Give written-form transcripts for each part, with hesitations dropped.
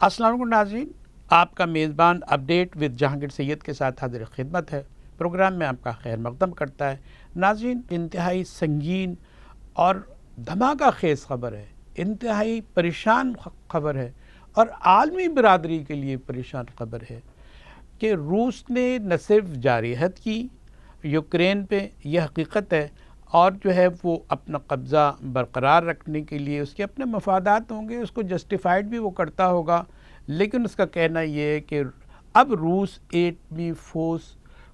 السلام علیکم ناظرین، آپ کا میزبان اپڈیٹ ود جہانگیر سید کے ساتھ حاضر خدمت ہے۔ پروگرام میں آپ کا خیر مقدم کرتا ہے۔ ناظرین، انتہائی سنگین اور دھماکہ خیز خبر ہے، انتہائی پریشان خبر ہے اور عالمی برادری کے لیے پریشان خبر ہے کہ روس نے نہ صرف جارحیت کی یوکرین پہ، یہ حقیقت ہے، اور جو ہے وہ اپنا قبضہ برقرار رکھنے کے لیے اس کے اپنے مفادات ہوں گے، اس کو جسٹیفائڈ بھی وہ کرتا ہوگا، لیکن اس کا کہنا یہ ہے کہ اب روس ایٹمی فورس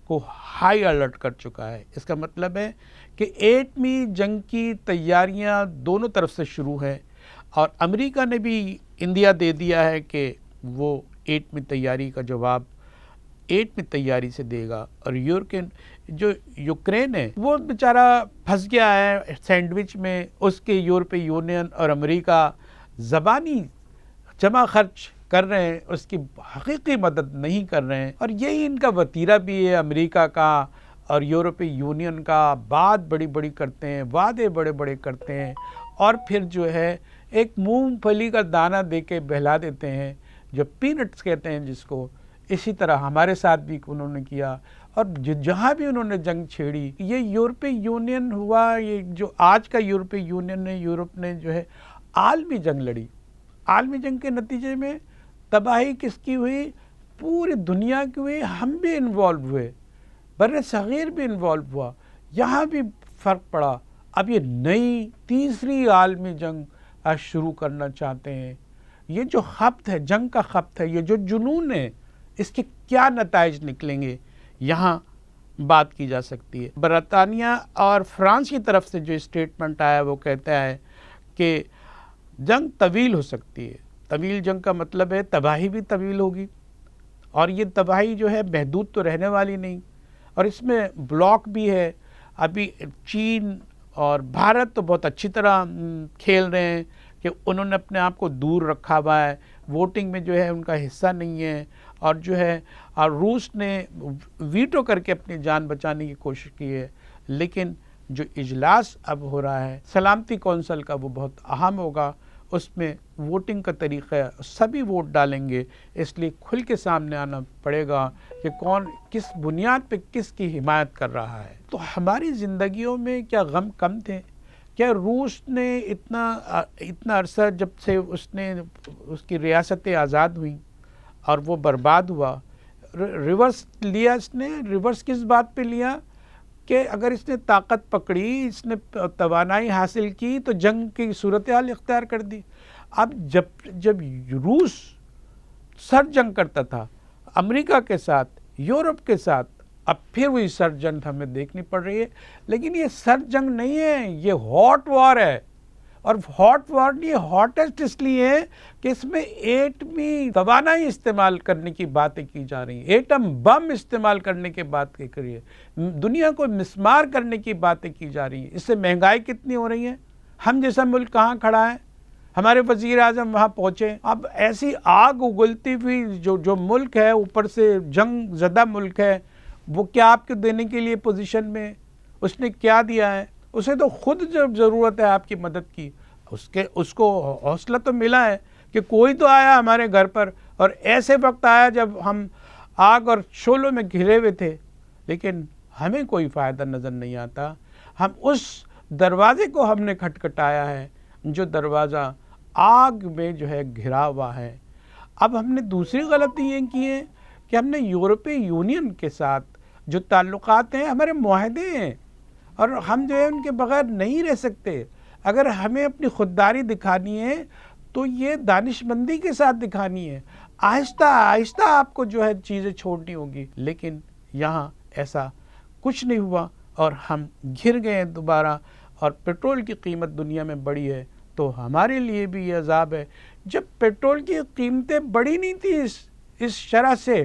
کو ہائی الرٹ کر چکا ہے۔ اس کا مطلب ہے کہ ایٹمی جنگ کی تیاریاں دونوں طرف سے شروع ہیں، اور امریکہ نے بھی اندیا دے دیا ہے کہ وہ ایٹمی تیاری کا جواب ایٹمی تیاری سے دے گا، اور یوکرین ہے وہ بیچارہ پھنس گیا ہے سینڈوچ میں، اس کے یورپی یونین اور امریکہ زبانی جمع خرچ کر رہے ہیں، اس کی حقیقی مدد نہیں کر رہے ہیں، اور یہی ان کا وتیرہ بھی ہے امریکہ کا اور یورپی یونین کا۔ بات بڑی بڑی کرتے ہیں، وعدے بڑے بڑے کرتے ہیں، اور پھر جو ہے ایک مونگ پھلی کا دانہ دے کے بہلا دیتے ہیں، جو پینٹس کہتے ہیں جس کو۔ اسی طرح ہمارے ساتھ بھی انہوں نے کیا، اور جہاں بھی انہوں نے جنگ چھیڑی، یہ یورپی یونین ہوا، یہ جو آج کا یورپی یونین ہے، یورپ نے جو ہے عالمی جنگ لڑی۔ عالمی جنگ کے نتیجے میں تباہی کس کی ہوئی؟ پوری دنیا کی ہوئی، ہم بھی انوالو ہوئے، بر صغیر بھی انوالو ہوا، یہاں بھی فرق پڑا۔ اب یہ نئی تیسری عالمی جنگ شروع کرنا چاہتے ہیں۔ یہ جو خبت ہے، جنگ کا خبت ہے، یہ جو جنون ہے، اس کے کیا نتائج نکلیں گے، یہاں بات کی جا سکتی ہے۔ برطانیہ اور فرانس کی طرف سے جو اسٹیٹمنٹ آیا وہ کہتا ہے کہ جنگ طویل ہو سکتی ہے۔ طویل جنگ کا مطلب ہے تباہی بھی طویل ہوگی، اور یہ تباہی جو ہے محدود تو رہنے والی نہیں، اور اس میں بلاک بھی ہے۔ ابھی چین اور بھارت تو بہت اچھی طرح کھیل رہے ہیں کہ انہوں نے اپنے آپ کو دور رکھا ہوا ہے، ووٹنگ میں جو ہے ان کا حصہ نہیں ہے، اور جو ہے روس نے ویٹو کر کے اپنی جان بچانے کی کوشش کی ہے۔ لیکن جو اجلاس اب ہو رہا ہے سلامتی کونسل کا، وہ بہت اہم ہوگا، اس میں ووٹنگ کا طریقہ سبھی ووٹ ڈالیں گے، اس لیے کھل کے سامنے آنا پڑے گا کہ کون کس بنیاد پہ کس کی حمایت کر رہا ہے۔ تو ہماری زندگیوں میں کیا غم کم تھے؟ کیا روس نے اتنا عرصہ جب سے اس کی ریاستیں آزاد ہوئیں اور وہ برباد ہوا، ریورس لیا اس نے؟ ریورس کس بات پہ لیا؟ کہ اگر اس نے طاقت پکڑی، اس نے توانائی حاصل کی تو جنگ کی صورتحال اختیار کر دی۔ اب جب روس سر جنگ کرتا تھا امریکہ کے ساتھ، یورپ کے ساتھ، اب پھر وہی سر جنگ ہمیں دیکھنی پڑ رہی ہے۔ لیکن یہ سر جنگ نہیں ہے، یہ ہاٹ وار ہے، اور ہاٹ وار نہیں، ہاٹسٹ اس لیے ہے کہ اس میں ایٹمی توانائی استعمال کرنے کی باتیں کی جا رہی ہیں، ایٹم بم استعمال کرنے کی بات کی رہی ہے، دنیا کو مسمار کرنے کی باتیں کی جا رہی ہیں۔ اس سے مہنگائی کتنی ہو رہی ہے، ہم جیسا ملک کہاں کھڑا ہے، ہمارے وزیر اعظم وہاں پہنچے۔ اب ایسی آگ اگلتی ہوئی جو ملک ہے، اوپر سے جنگ زدہ ملک ہے، وہ کیا آپ کو دینے کے لیے پوزیشن میں؟ اس نے کیا دیا ہے؟ اسے تو خود جب ضرورت ہے آپ کی مدد کی، اس کو حوصلہ تو ملا ہے کہ کوئی تو آیا ہمارے گھر پر، اور ایسے وقت آیا جب ہم آگ اور شعلوں میں گھرے ہوئے تھے، لیکن ہمیں کوئی فائدہ نظر نہیں آتا۔ ہم اس دروازے کو ہم نے کھٹکھٹایا ہے جو دروازہ آگ میں جو ہے گھرا ہوا ہے۔ اب ہم نے دوسری غلطی یہ کی ہے کہ ہم نے یورپی یونین کے ساتھ جو تعلقات ہیں، ہمارے معاہدے ہیں، اور ہم جو ہے ان کے بغیر نہیں رہ سکتے۔ اگر ہمیں اپنی خودداری دکھانی ہے تو یہ دانش مندی کے ساتھ دکھانی ہے، آہستہ آہستہ آپ کو جو ہے چیزیں چھوڑنی ہوگی۔ لیکن یہاں ایسا کچھ نہیں ہوا، اور ہم گھر گئے دوبارہ، اور پیٹرول کی قیمت دنیا میں بڑھی ہے تو ہمارے لیے بھی یہ عذاب ہے۔ جب پیٹرول کی قیمتیں بڑھی نہیں تھی اس شرح سے،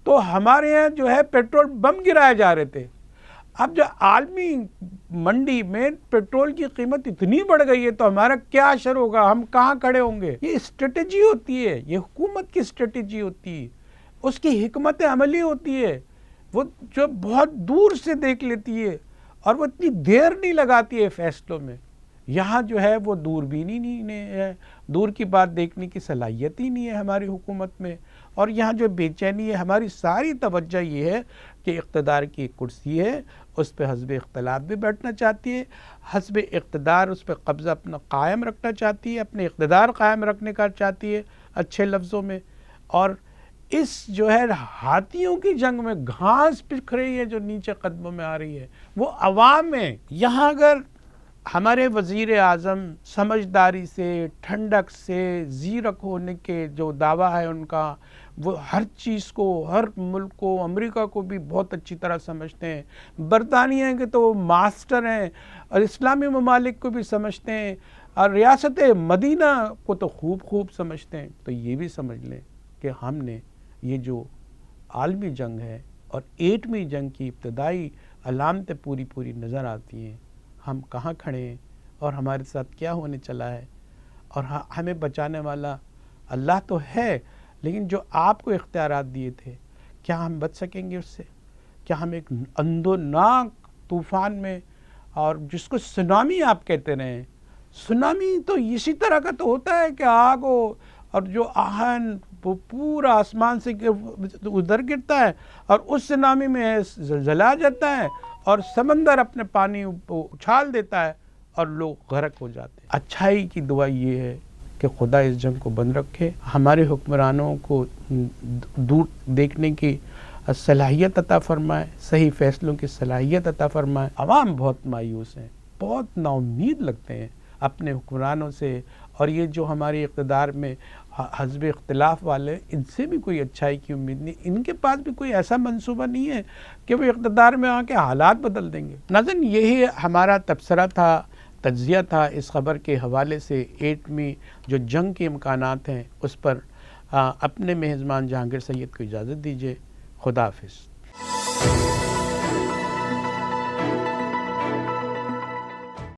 تو ہمارے یہاں جو ہے پیٹرول بم گرائے جا رہے تھے۔ اب جو عالمی منڈی میں پیٹرول کی قیمت اتنی بڑھ گئی ہے تو ہمارا کیا اثر ہوگا، ہم کہاں کھڑے ہوں گے؟ یہ اسٹریٹجی ہوتی ہے، یہ حکومت کی اسٹریٹجی ہوتی ہے، اس کی حکمت عملی ہوتی ہے، وہ جو بہت دور سے دیکھ لیتی ہے، اور وہ اتنی دیر نہیں لگاتی ہے فیصلوں میں۔ یہاں جو ہے وہ دوربینی نہیں ہے، دور کی بات دیکھنے کی صلاحیت ہی نہیں ہے ہماری حکومت میں، اور یہاں جو بے چینی ہے، ہماری ساری توجہ یہ ہے کہ اقتدار کی ایک کرسی ہے، اس پہ حزب اختلاف بھی بیٹھنا چاہتی ہے، حزب اقتدار اس پہ قبضہ اپنا قائم رکھنا چاہتی ہے، اپنے اقتدار قائم رکھنے کا چاہتی ہے اچھے لفظوں میں، اور اس جو ہے ہاتھیوں کی جنگ میں گھاس بکھ رہی ہے جو نیچے قدموں میں آ رہی ہے، وہ عوام میں۔ یہاں اگر ہمارے وزیر اعظم سمجھداری سے، ٹھنڈک سے، زیرک ہونے کے جو دعویٰ ہے ان کا، وہ ہر چیز کو، ہر ملک کو، امریکہ کو بھی بہت اچھی طرح سمجھتے ہیں، برطانیہ کے تو وہ ماسٹر ہیں، اور اسلامی ممالک کو بھی سمجھتے ہیں، اور ریاست مدینہ کو تو خوب سمجھتے ہیں۔ تو یہ بھی سمجھ لیں کہ ہم نے یہ جو عالمی جنگ ہے اور ایٹمی جنگ کی ابتدائی علامتیں پوری نظر آتی ہیں، ہم کہاں کھڑے ہیں اور ہمارے ساتھ کیا ہونے چلا ہے، اور ہمیں بچانے والا اللہ تو ہے، لیکن جو آپ کو اختیارات دیے تھے، کیا ہم بچ سکیں گے اس سے؟ کیا ہم ایک اندوناک طوفان میں، اور جس کو سونامی آپ کہتے رہے ہیں، سونامی تو اسی طرح کا تو ہوتا ہے کہ آگ ہو اور جو آہن وہ پورا آسمان سے ادھر گرتا ہے، اور اس سونامی میں زلزلہ آ جاتا ہے اور سمندر اپنے پانی اچھال دیتا ہے اور لوگ غرق ہو جاتے ہیں۔ اچھائی کی دعا یہ ہے کہ خدا اس جنگ کو بند رکھے، ہمارے حکمرانوں کو دور دیکھنے کی صلاحیت عطا فرمائے، صحیح فیصلوں کی صلاحیت عطا فرمائے۔ عوام بہت مایوس ہیں، بہت نا امید لگتے ہیں اپنے حکمرانوں سے، اور یہ جو ہماری اقتدار میں حزب اختلاف والے، ان سے بھی کوئی اچھائی کی امید نہیں، ان کے پاس بھی کوئی ایسا منصوبہ نہیں ہے کہ وہ اقتدار میں آ کے حالات بدل دیں گے۔ ناظرین، یہی ہمارا تبصرہ تھا، تجزیہ تھا اس خبر کے حوالے سے، ایٹمی جو جنگ کے امکانات ہیں اس پر۔ اپنے میزبان جہانگیر سید کو اجازت دیجیے، خدا حافظ۔